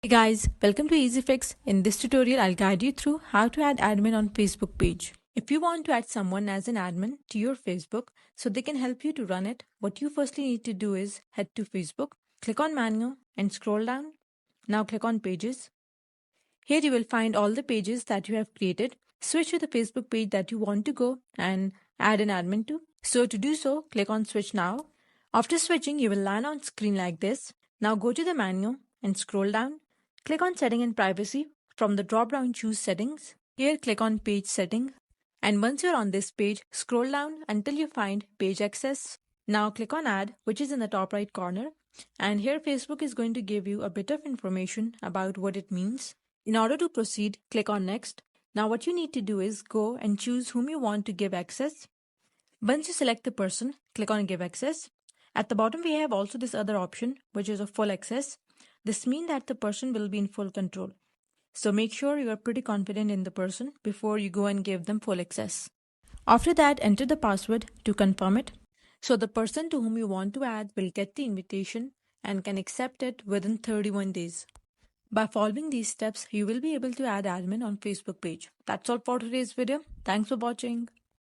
Hey guys, welcome to Easyfix. In this tutorial, I'll guide you through how to add admin on Facebook page. If you want to add someone as an admin to your Facebook so they can help you to run it, what you firstly need to do is head to Facebook, click on Manual and scroll down. Now click on Pages. Here you will find all the pages that you have created. Switch to the Facebook page that you want to go and add an admin to. So to do so, click on Switch Now. After switching, you will land on screen like this. Now go to the menu and scroll down. Click on Setting and Privacy. From the drop-down, choose Settings. Here click on Page Setting. And once you're on this page, scroll down until you find Page Access. Now click on Add, which is in the top right corner. And here Facebook is going to give you a bit of information about what it means. In order to proceed, click on Next. Now what you need to do is go and choose whom you want to give access. Once you select the person, click on Give Access. At the bottom, we have also this other option, which is a full access. This means that the person will be in full control. So make sure you are pretty confident in the person before you go and give them full access. After that, enter the password to confirm it. So the person to whom you want to add will get the invitation and can accept it within 31 days. By following these steps, you will be able to add admin on Facebook page. That's all for today's video. Thanks for watching.